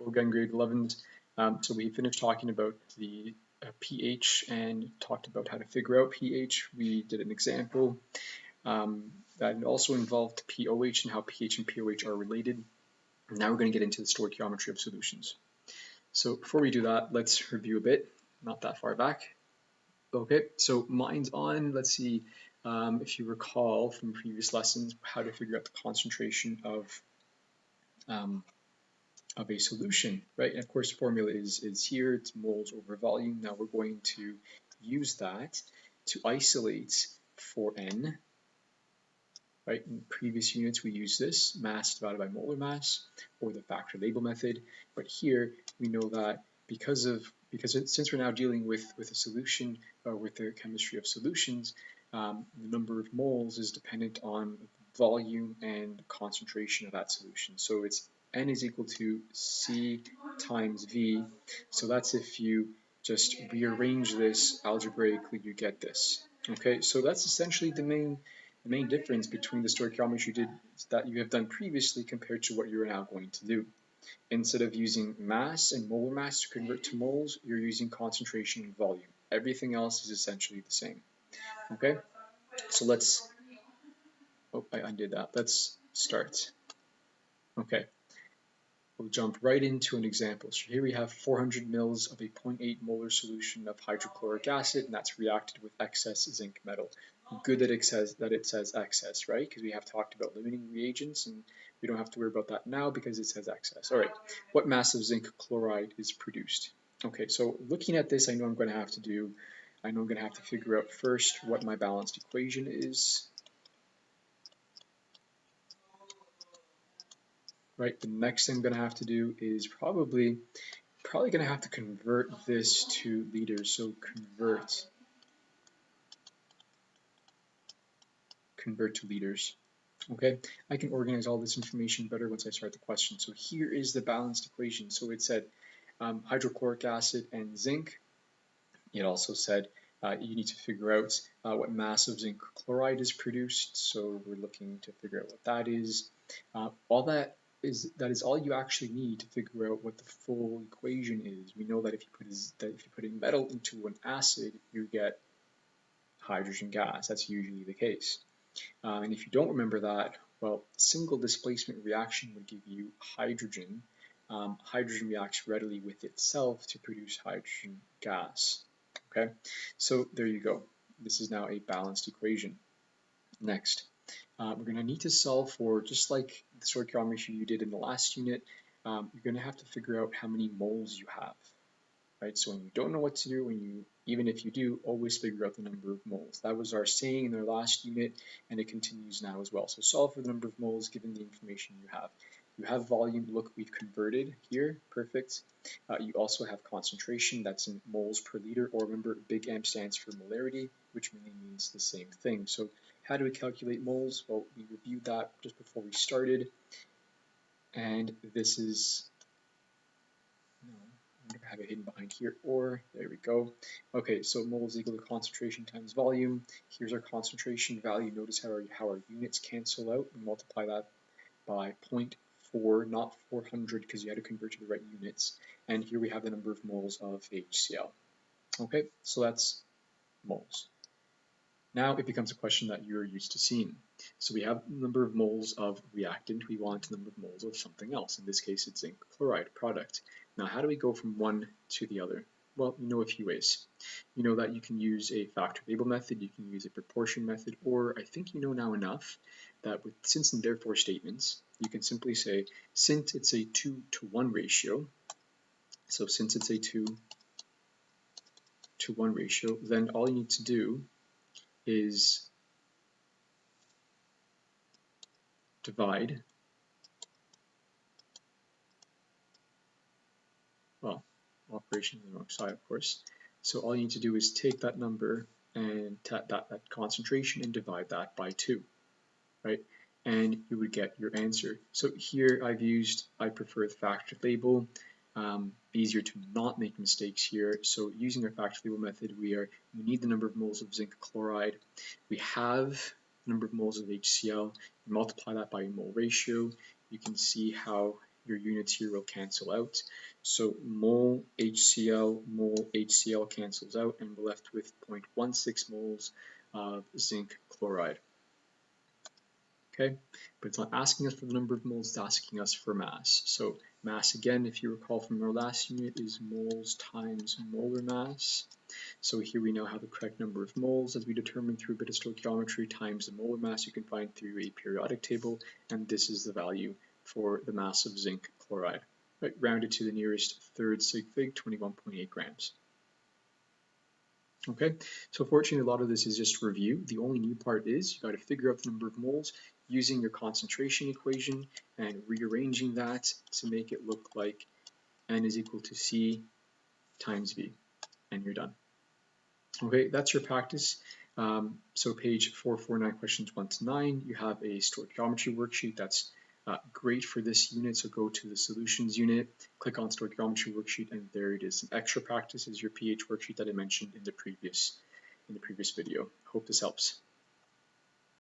Again, grade 11s. So we finished talking about the pH and talked about how to figure out pH. We did an example that also involved pOH and how pH and pOH are related. Now we're going to get into the stoichiometry of solutions. So before we do that, let's review a bit, not that far back. Okay, so mine's on. Let's see if you recall from previous lessons how to figure out the concentration of a solution, right? And of course, the formula is here. It's moles over volume. Now we're going to use that to isolate for N, right? In previous units, we used this, mass divided by molar mass, or the factor label method. But here, we know that since we're now dealing with a solution, with the chemistry of solutions, the number of moles is dependent on volume and concentration of that solution. So it's N is equal to C times V. So that's if you just rearrange this algebraically, you get this. Okay, so that's essentially the main difference between the stoichiometry that you have done previously compared to what you're now going to do. Instead of using mass and molar mass to convert to moles, you're using concentration and volume. Everything else is essentially the same. Okay, so let's, I undid that. Let's start. Okay, we'll jump right into an example. So here we have 400 mils of a 0.8 molar solution of hydrochloric acid, and that's reacted with excess zinc metal. Good that it says excess, right? Because we have talked about limiting reagents, and we don't have to worry about that now because it says excess. All right, what mass of zinc chloride is produced? Okay, so looking at this, I know I'm going to have to figure out first what my balanced equation is. Right, the next thing I'm going to have to do is probably going to have to convert this to liters. So convert to liters. Okay, I can organize all this information better once I start the question. So here is the balanced equation. So it said hydrochloric acid and zinc. It also said you need to figure out what mass of zinc chloride is produced. So we're looking to figure out what that is. That is all you actually need to figure out what the full equation is. We know that if you put a metal into an acid, you get hydrogen gas. That's usually the case. And if you don't remember that, well, single displacement reaction would give you hydrogen. Hydrogen reacts readily with itself to produce hydrogen gas. Okay, so there you go. This is now a balanced equation. Next, we're going to need to solve for, just like the stoichiometry you did in the last unit, you're going to have to figure out how many moles you have. Right? So when you don't know what to do, even if you do, always figure out the number of moles. That was our saying in our last unit, and it continues now as well. So solve for the number of moles given the information you have. You have volume. Look, we've converted here. Perfect. You also have concentration. That's in moles per liter. Or remember, big M stands for molarity, which really means the same thing. So how do we calculate moles? Well, we reviewed that just before we started. And this is... I have it hidden behind here, or there we go. Okay, so moles equal to concentration times volume. Here's our concentration value. Notice how our units cancel out. We multiply that by 0.4, not 400, because you had to convert to the right units. And here we have the number of moles of HCl. Okay, so that's moles. Now it becomes a question that you're used to seeing. So we have the number of moles of reactant. We want the number of moles of something else. In this case, it's zinc chloride product. Now, how do we go from one to the other? Well, you know a few ways. You know that you can use a factor label method, you can use a proportion method, or I think you know now enough that with since and therefore statements, you can simply say, since it's a 2-to-1 ratio, so since it's a 2-to-1 ratio, then all you need to do is divide, well, operation on the wrong side, of course. So all you need to do is take that number and that concentration and divide that by 2, right? And you would get your answer. So here I prefer the factor label. Easier to not make mistakes here. So using our factor label method, we need the number of moles of zinc chloride. We have the number of moles of HCl. You multiply that by a mole ratio. You can see how your units here will cancel out. So mole HCl cancels out, and we're left with 0.16 moles of zinc chloride. Okay, but it's not asking us for the number of moles, it's asking us for mass. So mass, again, if you recall from our last unit, is moles times molar mass. So here we now have the correct number of moles as we determined through a bit of stoichiometry times the molar mass you can find through a periodic table, and this is the value for the mass of zinc chloride, right, rounded to the nearest third sig fig, 21.8 grams. Okay, so fortunately a lot of this is just review. The only new part is you got to figure out the number of moles using your concentration equation and rearranging that to make it look like N is equal to C times V, and you're done. Okay, that's your practice. So page 449, questions 1 to 9, you have a stoichiometry worksheet that's great for this unit. So go to the solutions unit, click on stoichiometry worksheet, and there it is. An extra practice is your pH worksheet that I mentioned in the previous video. Hope this helps.